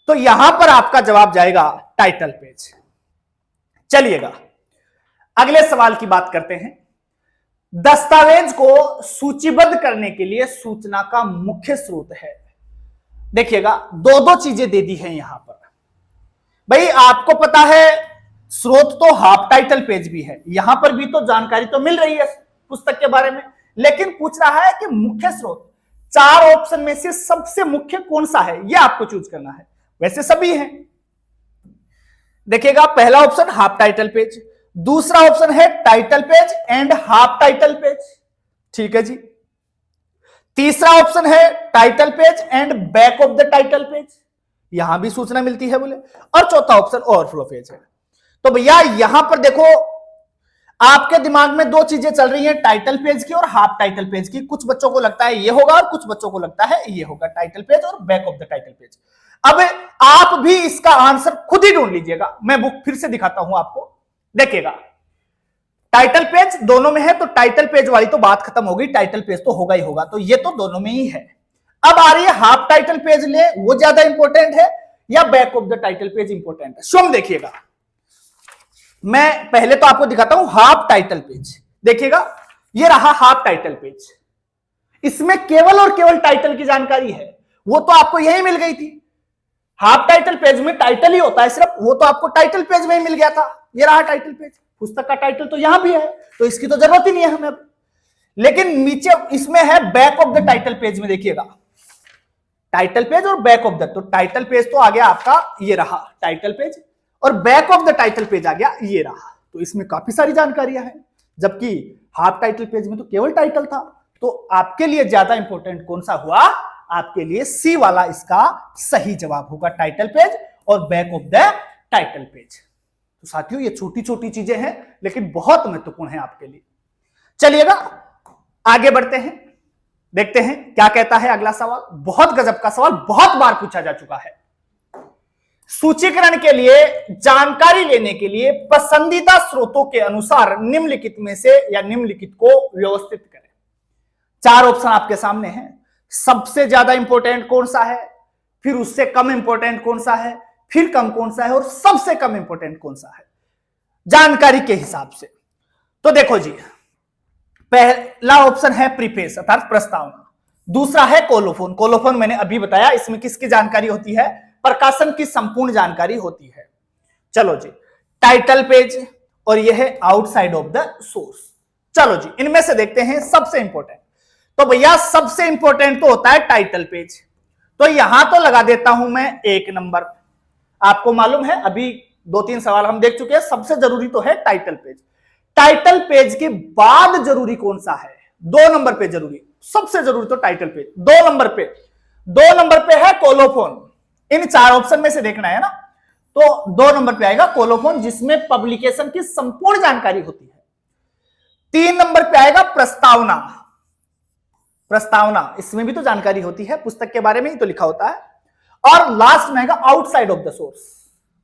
तो यहां पर आपका जवाब जाएगा टाइटल पेज। चलिएगा अगले सवाल की बात करते हैं। दस्तावेज को सूचीबद्ध करने के लिए सूचना का मुख्य स्रोत है। देखिएगा दो दो चीजें दे दी हैं यहां पर। भाई आपको पता है स्रोत तो हाफ टाइटल पेज भी है, यहां पर भी तो जानकारी तो मिल रही है पुस्तक के बारे में, लेकिन पूछ रहा है कि मुख्य स्रोत, चार ऑप्शन में से सबसे मुख्य कौन सा है, यह आपको चूज करना है। वैसे सभी हैं, देखिएगा पहला ऑप्शन हाफ टाइटल पेज, दूसरा ऑप्शन है title page and half title page, ठीक है जी। तीसरा ऑप्शन है title page and back of the title page, यहां भी सूचना मिलती है बोले, और चौथा ऑप्शन ओवरफ्लो पेज है। तो भैया यहां पर देखो आपके दिमाग में दो चीजें चल रही हैं, टाइटल पेज की और हाफ टाइटल पेज की। कुछ बच्चों को लगता है ये होगा और कुछ बच्चों को लगता है ये होगा, टाइटल पेज और back of the title page. अब आप भी इसका आंसर खुद ही ढूंढ लीजिएगा, मैं बुक फिर से दिखाता हूं आपको। देखिएगा टाइटल पेज दोनों में है, तो टाइटल पेज वाली तो बात खत्म हो गई, टाइटल पेज तो होगा ही होगा, तो ये तो दोनों में ही है। अब आ रही है हाफ टाइटल पेज ले, वो ज्यादा इंपॉर्टेंट है या back of the title page important है। स्वयं देखिएगा, मैं पहले तो आपको दिखाता हूं हाफ टाइटल पेज। देखिएगा ये रहा हाफ टाइटल पेज, इसमें केवल और केवल टाइटल की जानकारी है, वो तो आपको यही मिल गई थी। हाफ टाइटल पेज में टाइटल ही होता है सिर्फ, वो तो आपको टाइटल पेज में ही मिल गया था। ये रहा टाइटल पेज, पुस्तक का टाइटल तो यहां भी है, तो इसकी तो जरूरत ही नहीं है हमें अब। लेकिन नीचे इसमें है back of the title page में, देखिएगा टाइटल पेज और बैक ऑफ द, तो टाइटल पेज तो आ गया आपका, ये रहा टाइटल पेज, और back of the title page आ गया ये रहा। तो इसमें काफी सारी जानकारियां हैं, जबकि हाफ टाइटल पेज में तो केवल टाइटल था। तो आपके लिए ज्यादा इंपॉर्टेंट कौन सा हुआ, आपके लिए सी वाला इसका सही जवाब होगा, टाइटल पेज और back of the title page. तो साथियों ये छोटी छोटी चीजें हैं लेकिन बहुत महत्वपूर्ण है आपके लिए। चलिएगा आगे बढ़ते हैं, देखते हैं क्या कहता है अगला सवाल। बहुत गजब का सवाल, बहुत बार पूछा जा चुका है। सूचीकरण के लिए जानकारी लेने के लिए पसंदीदा स्रोतों के अनुसार निम्नलिखित में से या निम्नलिखित को व्यवस्थित करें। 4 ऑप्शन आपके सामने हैं। सबसे ज्यादा इंपॉर्टेंट कौन सा है, फिर उससे कम इंपॉर्टेंट कौन सा है, फिर कम कौन सा है और सबसे कम इंपॉर्टेंट कौन सा है जानकारी के हिसाब से। तो देखो जी, पहला ऑप्शन है प्रीफेस अर्थात प्रस्तावना, दूसरा है कोलोफोन। कोलोफोन मैंने अभी बताया, इसमें किसकी जानकारी होती है, प्रकाशन की संपूर्ण जानकारी होती है। चलो जी, टाइटल पेज और यह है आउटसाइड ऑफ द सोर्स। चलो जी, इनमें से देखते हैं सबसे इंपॉर्टेंट। तो भैया सबसे इंपॉर्टेंट तो होता है टाइटल पेज, तो यहां तो लगा देता हूं मैं 1 नंबर। आपको मालूम है अभी 2-3 सवाल हम देख चुके हैं, सबसे जरूरी तो है टाइटल पेज। टाइटल पेज के बाद जरूरी कौन सा है, 2 नंबर पे जरूरी, सबसे जरूरी तो टाइटल पेज। 2 नंबर पे है कोलोफोन। इन 4 ऑप्शन में से देखना है ना, तो 2 नंबर पे आएगा कोलोफोन, जिसमें पब्लिकेशन की संपूर्ण जानकारी होती है। 3 नंबर पे आएगा प्रस्तावना। प्रस्तावना इसमें भी तो जानकारी होती है, पुस्तक के बारे में ही तो लिखा होता है। और लास्ट में आएगा आउटसाइड ऑफ द सोर्स,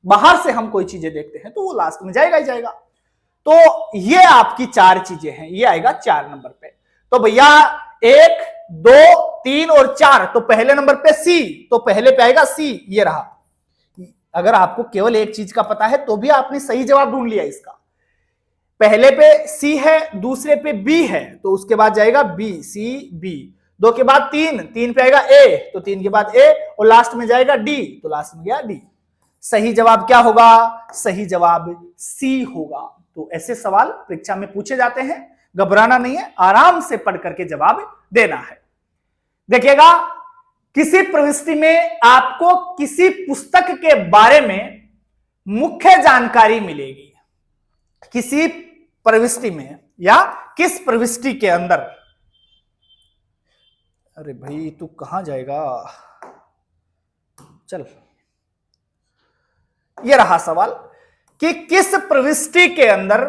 बाहर से हम कोई चीजें देखते हैं तो वो लास्ट में जाएगा ही जाएगा। तो ये आपकी 4 चीजें हैं, ये आएगा 4 नंबर पे। तो भैया 1, 2, 3 और 4, तो पहले नंबर पे सी, तो पहले पे आएगा सी, ये रहा। अगर आपको केवल एक चीज का पता है तो भी आपने सही जवाब ढूंढ लिया इसका। पहले पे सी है, दूसरे पे बी है, तो उसके बाद जाएगा बी, सी बी। 2 के बाद 3 पे आएगा ए, तो 3 के बाद ए, और लास्ट में जाएगा डी, तो लास्ट में गया डी। सही जवाब क्या होगा, सही जवाब सी होगा। तो ऐसे सवाल परीक्षा में पूछे जाते हैं, घबराना नहीं है, आराम से पढ़ करके जवाब देना है। देखिएगा, किसी प्रविष्टि में आपको किसी पुस्तक के बारे में मुख्य जानकारी मिलेगी। किसी प्रविष्टि में या किस प्रविष्टि के अंदर, अरे भाई तू कहां जाएगा, चल, यह रहा सवाल कि किस प्रविष्टि के अंदर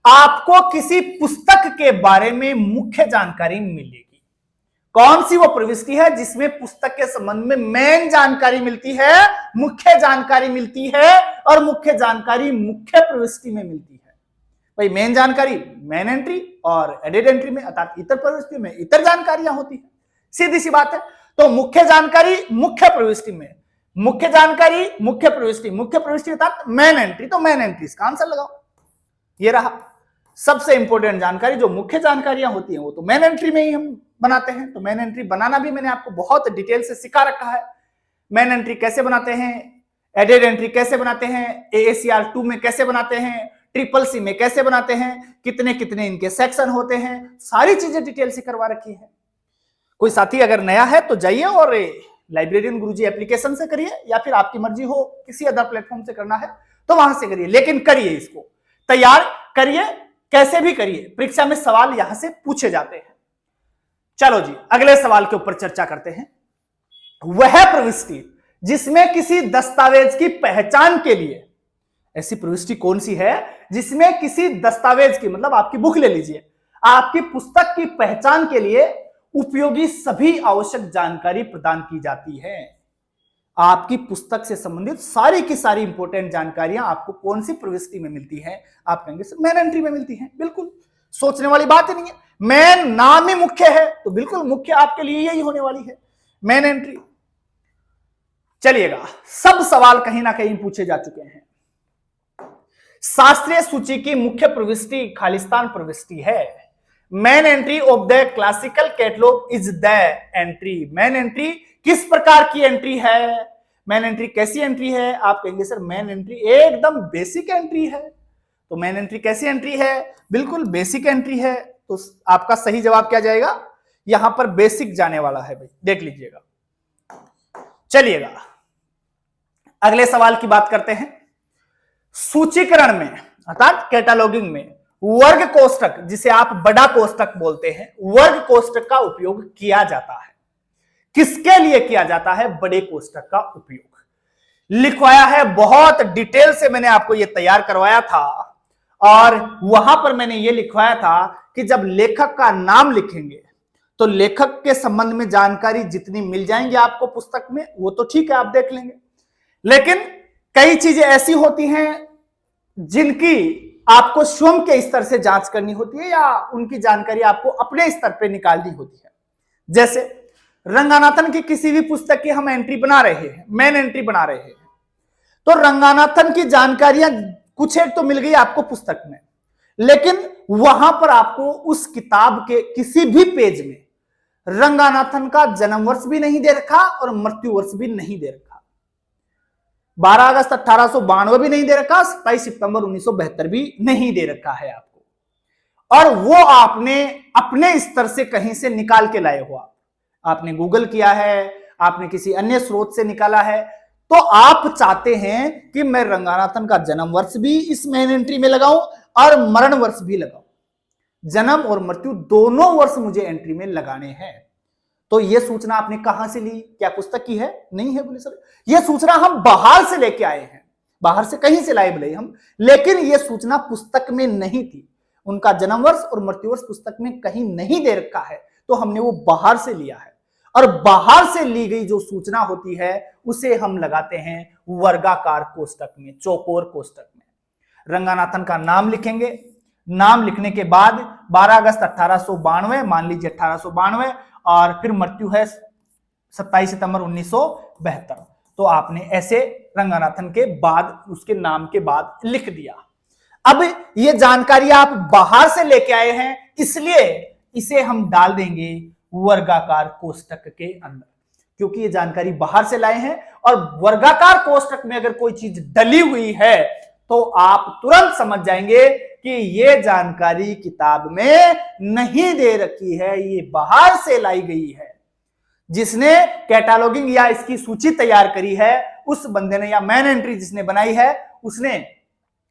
आपको किसी पुस्तक के बारे में मुख्य जानकारी मिलेगी। कौन सी वो प्रविष्टि है जिसमें पुस्तक के संबंध में मेन जानकारी मिलती है, मुख्य जानकारी मिलती है, और मुख्य जानकारी मुख्य प्रविष्टि में मिलती है। भाई मेन जानकारी मेन एंट्री और एडेड एंट्री में अर्थात इतर प्रविष्टि में इतर जानकारियां होती है, सीधी सी बात है। तो मुख्य जानकारी मुख्य प्रविष्टि में, मुख्य जानकारी मुख्य प्रविष्टि अर्थात मेन एंट्री, तो मेन एंट्री इसका आंसर लगाओ। ये रहा सबसे इंपॉर्टेंट जानकारी, जो मुख्य जानकारियां होती हैं वो तो मेन एंट्री में ही हम बनाते हैं। तो मेन एंट्री बनाना भी मैंने आपको बहुत डिटेल से सिखा रखा है। मेन एंट्री कैसे बनाते हैं, एडेड एंट्री कैसे बनाते हैं, AACR 2 में कैसे बनाते हैं, CCC में कैसे बनाते हैं, कितने कितने इनके सेक्शन होते हैं, सारी चीजें डिटेल से करवा रखी है। कोई साथी अगर नया है तो जाइए और लाइब्रेरियन गुरुजी एप्लीकेशन से करिए, या फिर आपकी मर्जी हो किसी अदर प्लेटफॉर्म से करना है तो वहां से करिए, लेकिन करिए, इसको तैयार करिए, कैसे भी करिए, परीक्षा में सवाल यहां से पूछे जाते हैं। चलो जी, अगले सवाल के ऊपर चर्चा करते हैं। वह प्रविष्टि जिसमें किसी दस्तावेज की पहचान के लिए, ऐसी प्रविष्टि कौन सी है जिसमें किसी दस्तावेज की, मतलब आपकी बुक ले लीजिए, आपकी पुस्तक की पहचान के लिए उपयोगी सभी आवश्यक जानकारी प्रदान की जाती है। आपकी पुस्तक से संबंधित सारी की सारी इंपॉर्टेंट जानकारियां आपको कौन सी प्रविष्टि में मिलती है, आप कहेंगे सर मेन एंट्री में मिलती है। बिल्कुल सोचने वाली बात ही नहीं है, मेन नाम ही मुख्य है, तो बिल्कुल मुख्य आपके लिए यही होने वाली है, मेन एंट्री। चलिएगा, सब सवाल कहीं ना कहीं पूछे जा चुके हैं। शास्त्रीय सूची की मुख्य प्रविष्टि खालिस्तान प्रविष्टि है। Main entry of the classical catalogue is the entry. Main entry किस प्रकार की एंट्री है, मेन एंट्री कैसी एंट्री है, आप कहेंगे सर मेन एंट्री एकदम बेसिक एंट्री है। तो मेन एंट्री कैसी एंट्री है, बिल्कुल बेसिक एंट्री है। तो आपका सही जवाब क्या जाएगा, यहां पर बेसिक जाने वाला है भाई, देख लीजिएगा। चलिएगा अगले सवाल की बात करते हैं। सूचीकरण में अर्थात कैटालॉगिंग में वर्ग कोष्ठक, जिसे आप बड़ा कोष्ठक बोलते हैं, वर्ग कोष्ठक का उपयोग किया जाता है। किसके लिए किया जाता है बड़े कोष्ठक का उपयोग, लिखवाया है, बहुत डिटेल से मैंने आपको यह तैयार करवाया था और वहां पर मैंने यह लिखवाया था कि जब लेखक का नाम लिखेंगे तो लेखक के संबंध में जानकारी जितनी मिल जाएंगी आपको पुस्तक में वो तो ठीक है, आप देख लेंगे। लेकिन कई चीजें ऐसी होती हैं जिनकी आपको स्वयं के स्तर से जांच करनी होती है या उनकी जानकारी आपको अपने स्तर पे निकालनी होती है। जैसे रंगानाथन की किसी भी पुस्तक की हम एंट्री बना रहे हैं, मेन एंट्री बना रहे हैं, तो रंगानाथन की जानकारियां कुछ एक तो मिल गई आपको पुस्तक में, लेकिन वहां पर आपको उस किताब के किसी भी पेज में रंगानाथन का जन्म वर्ष भी नहीं दे रखा और मृत्यु वर्ष भी नहीं दे रखा, 12 अगस्त 1892 भी नहीं दे रखा, 27 सितंबर 1972 भी नहीं दे रखा है आपको। और वो आपने अपने स्तर से कहीं से निकाल के लाए हो, आपने गूगल किया है, आपने किसी अन्य स्रोत से निकाला है, तो आप चाहते हैं कि मैं रंगानाथन का जन्म वर्ष भी इस मेन एंट्री में लगाऊं और मरण वर्ष भी लगाऊं, जन्म और मृत्यु दोनों वर्ष मुझे एंट्री में लगाने हैं। तो यह सूचना आपने कहां से ली? क्या पुस्तक की है? नहीं है। बोले सर यह सूचना हम बाहर से लेके आए हैं, बाहर से कहीं से लाए बोले हम, लेकिन यह सूचना पुस्तक में नहीं थी। उनका जन्म वर्ष और मृत्यु वर्ष पुस्तक में कहीं नहीं दे रखा है, तो हमने वो बाहर से लिया है। और बाहर से ली गई जो सूचना होती है उसे हम लगाते हैं वर्गाकार कोष्टक में, चौकोर कोष्टक में। रंगानाथन का नाम लिखेंगे, नाम लिखने के बाद 12 अगस्त 1892, मान लीजिए 1892, और फिर मृत्यु है 27 सितंबर 1972, तो आपने ऐसे रंगानाथन के बाद उसके नाम के बाद लिख दिया। अब ये जानकारी आप बाहर से लेके आए हैं, इसलिए इसे हम डाल देंगे वर्गाकार कोष्टक के अंदर, क्योंकि ये जानकारी बाहर से लाए हैं। और वर्गाकार कोष्टक में अगर कोई चीज डली हुई है तो आप तुरंत समझ जाएंगे कि ये जानकारी किताब में नहीं दे रखी है, ये बाहर से लाई गई है। जिसने कैटालॉगिंग या इसकी सूची तैयार करी है उस बंदे ने, या मैन एंट्री जिसने बनाई है उसने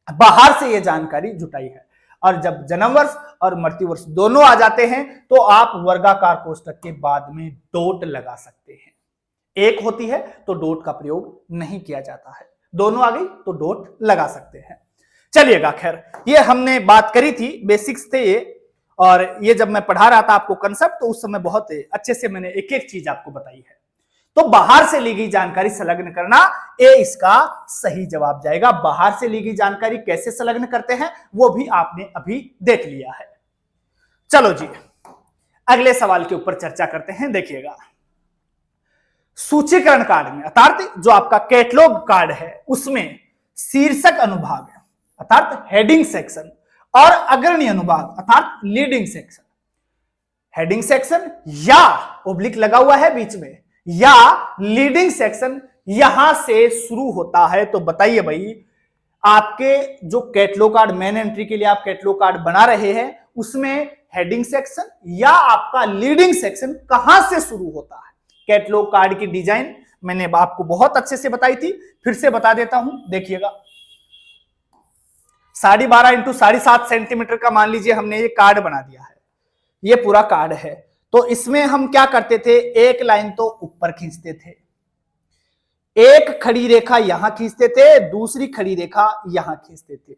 बाहर से ये जानकारी जुटाई है। और जब जन्म वर्ष और मृत्यु वर्ष दोनों आ जाते हैं तो आप वर्गाकार कोष्टक के बाद में डॉट लगा सकते हैं। एक होती है तो डॉट का प्रयोग नहीं किया जाता है, दोनों आ गई तो डॉट लगा सकते हैं। चलिएगा, खैर ये हमने बात करी थी, बेसिक्स थे ये, और ये जब मैं पढ़ा रहा था आपको कंसेप्ट तो उस समय बहुत अच्छे से मैंने एक एक चीज आपको बताई है। तो बाहर से ली गई जानकारी संलग्न करना, ए इसका सही जवाब जाएगा। बाहर से ली गई जानकारी कैसे संलग्न करते हैं वो भी आपने अभी देख लिया है। चलो जी, अगले सवाल के ऊपर चर्चा करते हैं। देखिएगा, सूचीकरण कार्ड में अर्थात जो आपका कैटलॉग कार्ड है उसमें शीर्षक अनुभाग है अर्थात हेडिंग सेक्शन, और अग्रणी अनुभाग अर्थात लीडिंग सेक्शन। हेडिंग सेक्शन या ओब्लिक लगा हुआ है बीच में, या लीडिंग सेक्शन यहां से शुरू होता है। तो बताइए भाई, आपके जो कैटलॉग कार्ड मेन एंट्री के लिए आप कैटलॉग कार्ड बना रहे हैं उसमें हेडिंग सेक्शन या आपका लीडिंग सेक्शन कहां से शुरू होता है? कैटलॉग कार्ड की डिजाइन मैंने आपको बहुत अच्छे से बताई थी, फिर से बता देता हूं। देखिएगा, 12.5 इंटू 7.5 सेंटीमीटर का मान लीजिए हमने ये कार्ड बना दिया है, ये पूरा कार्ड है। तो इसमें हम क्या करते थे, एक लाइन तो ऊपर खींचते थे, एक खड़ी रेखा यहां खींचते थे, दूसरी खड़ी रेखा यहां खींचते थे।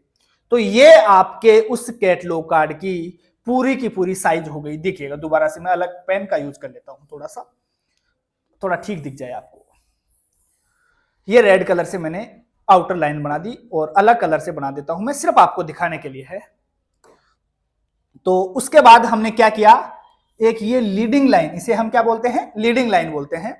तो ये आपके उस कैटलॉग कार्ड की पूरी साइज हो गई। देखिएगा, दोबारा से मैं अलग पेन का यूज कर लेता हूं, थोड़ा ठीक दिख जाए आपको। ये रेड कलर से मैंने आउटर लाइन बना दी और अलग कलर से बना देता हूं मैं, सिर्फ आपको दिखाने के लिए है। तो उसके बाद हमने क्या किया, एक ये लीडिंग लाइन, इसे हम क्या बोलते हैं, लीडिंग लाइन बोलते हैं।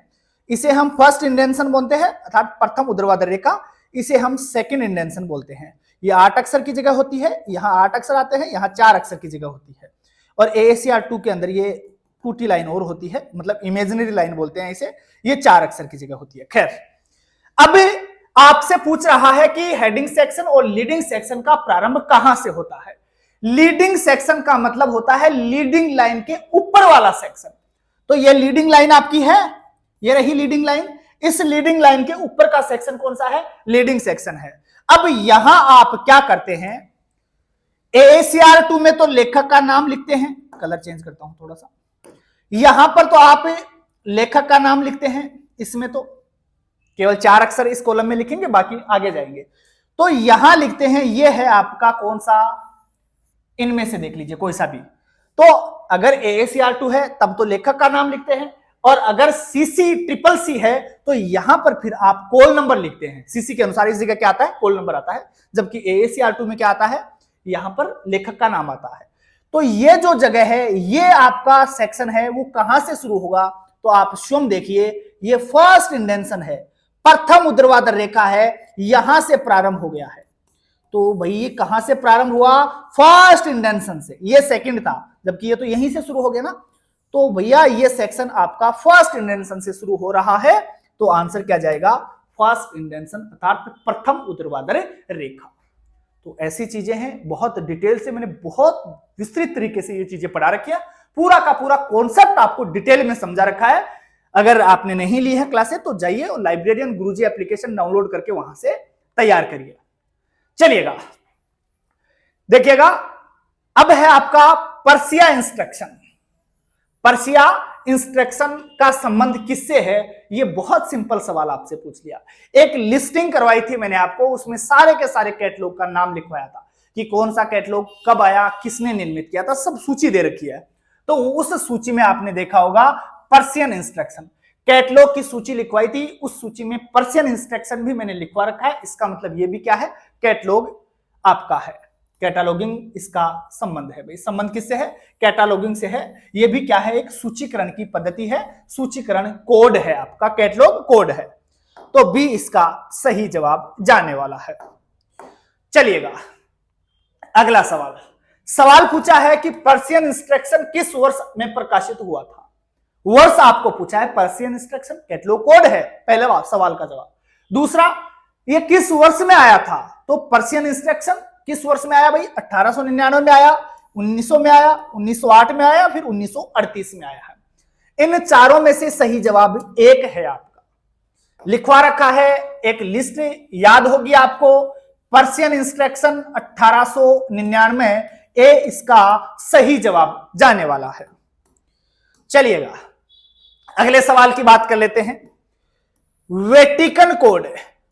इसे हम फर्स्ट इंडेंशन बोलते हैं अर्थात प्रथम ऊर्ध्वाधर रेखा, इसे हम सेकंड इंडेंशन बोलते हैं। ये 8 अक्षर की जगह होती है, यहां 8 अक्षर आते हैं, यहां 4 अक्षर की जगह होती है। और AACR 2 के अंदर ये फूटी लाइन और होती है, मतलब इमेजिनरी लाइन बोलते हैं इसे, ये 4 अक्षर की जगह होती है। खैर, अब आपसे पूछ रहा है कि हेडिंग सेक्शन और लीडिंग सेक्शन का प्रारंभ कहां से होता है। लीडिंग सेक्शन का मतलब होता है लीडिंग लाइन के ऊपर वाला सेक्शन। तो ये लीडिंग लाइन आपकी है, ये रही लीडिंग लाइन, इस लीडिंग लाइन के ऊपर का सेक्शन कौन सा है, लीडिंग सेक्शन है। अब यहां आप क्या करते हैं, AACR 2 में तो लेखक का नाम लिखते हैं, कलर चेंज करता हूं थोड़ा सा, यहां पर तो आप लेखक का नाम लिखते हैं, इसमें तो केवल 4 अक्षर इस कॉलम में लिखेंगे, बाकी आगे जाएंगे। तो यहां लिखते हैं, ये है आपका कौन सा, इनमें से देख लीजिए कोई सा भी। तो अगर AACR2 है तब तो लेखक का नाम लिखते हैं, और अगर CC है तो यहां पर फिर आप कोल नंबर लिखते हैं। CC के अनुसार इस जगह क्या आता है, कोल नंबर आता है, जबकि AACR2 में क्या आता है, यहां पर लेखक का नाम आता है। तो ये जो जगह है, ये आपका सेक्शन है, वो कहां से शुरू होगा, तो आप स्वयं देखिए, ये फर्स्ट इंडेंशन है, प्रथम ऊर्ध्वाधर रेखा है, यहां से प्रारंभ हो गया है। तो भाई ये कहां से प्रारंभ हुआ, फर्स्ट इंडेंशन से, ये सेकंड था, जबकि ये तो यहीं से शुरू हो गया ना। तो भैया ये सेक्शन आपका फर्स्ट इंडेंशन से शुरू हो रहा है, तो आंसर क्या जाएगा, फर्स्ट इंडेंशन अर्थात प्रथम ऊर्ध्वाधर रेखा। तो ऐसी चीजें हैं, बहुत डिटेल से मैंने बहुत विस्तृत तरीके से ये चीजें पढ़ा रखी है, पूरा का पूरा कॉन्सेप्ट आपको डिटेल में समझा रखा है। अगर आपने नहीं ली है क्लासेस तो जाइए और लाइब्रेरियन गुरुजी एप्लीकेशन डाउनलोड करके वहां से तैयार करिए। चलिएगा देखिएगा, अब है आपका पर्सिया इंस्ट्रक्शन। पर्सिया इंस्ट्रक्शन का संबंध किससे है, ये बहुत सिंपल सवाल आपसे पूछ लिया। एक लिस्टिंग करवाई थी मैंने आपको, उसमें सारे के सारे कैटलॉग का नाम लिखवाया था कि कौन सा कैटलॉग कब आया, किसने निर्मित किया था, सब सूची दे रखी है। तो उस सूची में आपने देखा होगा पर्सियन इंस्ट्रक्शन, कैटलॉग की सूची लिखवाई थी, उस सूची में पर्सियन इंस्ट्रक्शन भी मैंने लिखवा रखा है। इसका मतलब ये भी क्या है, कैटलॉग आपका है, कैटालॉगिंग इसका संबंध है। भाई संबंध किससे है, कैटालॉगिंग से है। ये भी क्या है, एक सूचीकरण की पद्धति है, सूचीकरण कोड है आपका, कैटलॉग कोड है। तो बी इसका सही जवाब जाने वाला है। चलिएगा अगला सवाल, सवाल पूछा है कि पर्सियन इंस्ट्रक्शन किस वर्ष में प्रकाशित हुआ था। वर्ष आपको पूछा है, पर्सियन इंस्ट्रक्शन कैटलॉग कोड है, पहला सवाल का जवाब। दूसरा, ये किस वर्ष में आया था, तो पर्सियन इंस्ट्रक्शन किस वर्ष में आया भाई, 1899 में आया, 1900 में आया, 1908 में आया, फिर 1938 में आया है। इन चारों में से सही जवाब एक है आपका, लिखवा रखा है, एक लिस्ट याद होगी आपको, पर्सियन इंस्ट्रक्शन 1899, ए इसका सही जवाब जाने वाला है। चलिएगा अगले सवाल की बात कर लेते हैं। वेटिकन कोड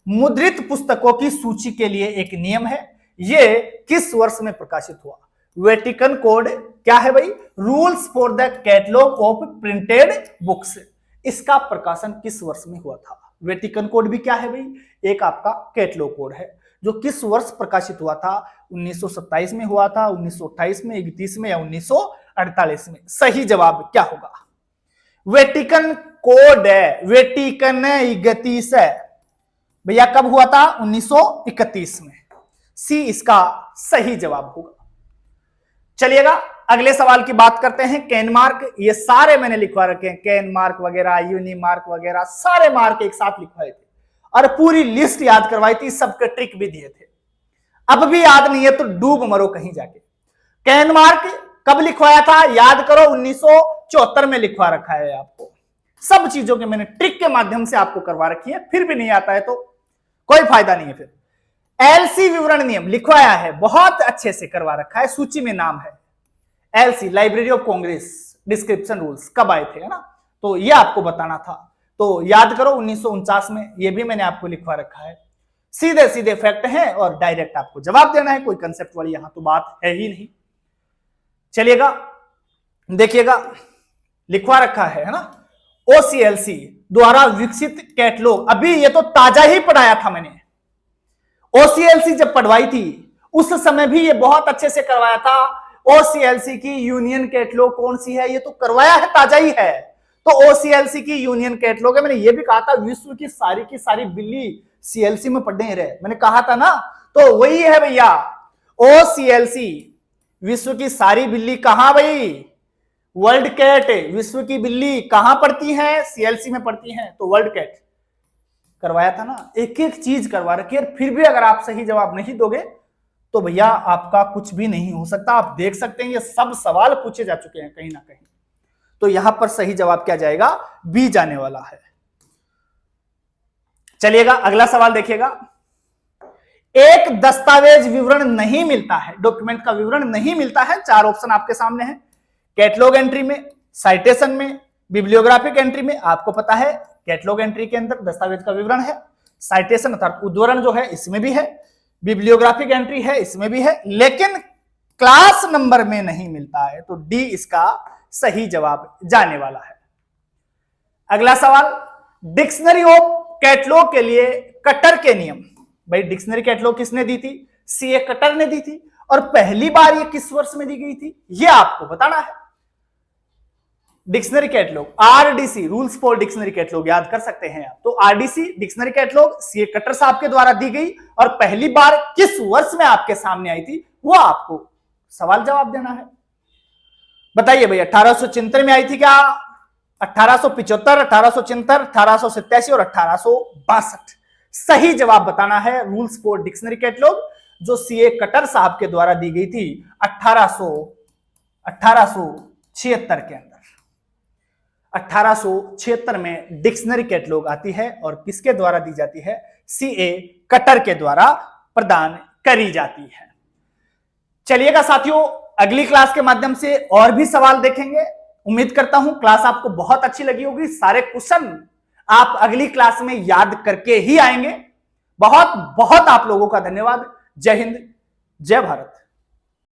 मुद्रित पुस्तकों की सूची के लिए एक नियम है, ये किस वर्ष में प्रकाशित हुआ। वेटिकन कोड क्या है भाई, rules for the catalogue of printed books, इसका प्रकाशन किस वर्ष में हुआ था। वेटिकन कोड भी क्या है भाई, एक आपका कैटलॉग कोड है, जो किस वर्ष प्रकाशित हुआ था, 1927 में हुआ था, 1928 में, 31 में, या 1948 में। सही जवाब क्या होगा, वेटिकन कोड है, वेटिकन 31 है भैया, कब हुआ था, 1931 में। सी इसका सही जवाब होगा। चलिएगा अगले सवाल की बात करते हैं। कैनमार्क, ये सारे मैंने लिखवा रखे हैं, कैनमार्क वगैरह, यूनिमार्क वगैरह, सारे मार्क एक साथ लिखवाए थे और पूरी लिस्ट याद करवाई थी, सबके ट्रिक भी दिए थे। अब भी याद नहीं है तो डूब मरो कहीं जाके। कैनमार्क कब लिखवाया था, याद करो, 1974 में लिखवा रखा है आपको। सब चीजों के मैंने ट्रिक के माध्यम से आपको करवा रखी है, फिर भी नहीं आता है तो कोई फायदा नहीं है। फिर एलसी विवरण नियम लिखवाया है, बहुत अच्छे से करवा रखा है, सूची में नाम है LC, library of Congress description rules कब आए थे, है ना, तो ये आपको बताना था। तो याद करो 1949 में, ये भी मैंने आपको लिखवा रखा है। सीधे सीधे फैक्ट है और डायरेक्ट आपको जवाब देना है, कोई कंसेप्ट वाली यहां तो बात है ही नहीं। चलिएगा देखिएगा, लिखवा रखा है ना, ओसीएलसी द्वारा विकसित कैटलॉग, अभी ये तो ताजा ही पढ़ाया था मैंने। ओसीएलसी जब पढ़वाई थी उस समय भी ये बहुत अच्छे से करवाया था। ओसीएलसी की यूनियन कैटलॉग कौन सी है, ये तो करवाया है, ताजा ही है। तो ओसीएलसी की यूनियन कैटलॉग है, मैंने ये भी कहा था विश्व की सारी बिल्ली सीएलसी में पढ़ने रहे, मैंने कहा था ना, तो वही है भैया ओसीएलसी। विश्व की सारी बिल्ली कहां भाई, वर्ल्ड कैट, विश्व की बिल्ली कहां पढ़ती है, सीएलसी में पढ़ती है, तो वर्ल्ड कैट करवाया था ना। एक एक चीज करवा रखी है, फिर भी अगर आप सही जवाब नहीं दोगे तो भैया आपका कुछ भी नहीं हो सकता। आप देख सकते हैं ये सब सवाल पूछे जा चुके हैं कहीं ना कहीं। तो यहां पर सही जवाब क्या जाएगा, बी जाने वाला है। चलिएगा अगला सवाल देखिएगा। एक दस्तावेज विवरण नहीं मिलता है, डॉक्यूमेंट का विवरण नहीं मिलता है, चार ऑप्शन आपके सामने है, कैटलॉग एंट्री में, साइटेशन में, बिब्लियोग्राफिक एंट्री में, आपको पता है कैटलॉग एंट्री के अंदर दस्तावेज का विवरण है, साइटेशन अर्थात उद्धरण जो है इसमें भी है, बिब्लियोग्राफिक एंट्री है इसमें भी है, लेकिन क्लास नंबर में नहीं मिलता है, तो डी इसका सही जवाब जाने वाला है। अगला सवाल, डिक्शनरी ऑफ कैटलॉग के लिए कटर के नियम। भाई डिक्शनरी कैटलॉग किसने दी थी? सीए कटर ने दी थी, और पहली बार ये किस वर्ष में दी गई थी ये आपको बताना है। Dictionary catalogue RDC, rules for dictionary catalogue याद कर सकते हैं आप। तो RDC dictionary catalogue CA cutter साहब के द्वारा दी गई, और पहली बार किस वर्ष में आपके सामने आई थी वो आपको सवाल जवाब देना है। बताइए भाई 1873 में आई थी क्या? 1875, 1874, 1887 और 1862। सही जवाब बताना है। रूल्स फॉर डिक्शनरी कैटलॉग जो सीए कटर साहब के द्वारा दी गई थी 1876 के अंदर। 1876 में डिक्शनरी कैटलॉग आती है और किसके द्वारा दी जाती है? सीए कटर के द्वारा प्रदान करी जाती है। चलिएगा साथियों, अगली क्लास के माध्यम से और भी सवाल देखेंगे। उम्मीद करता हूं क्लास आपको बहुत अच्छी लगी होगी। सारे क्वेश्चन आप अगली क्लास में याद करके ही आएंगे। बहुत बहुत आप लोगों का धन्यवाद। जय हिंद, जय भारत।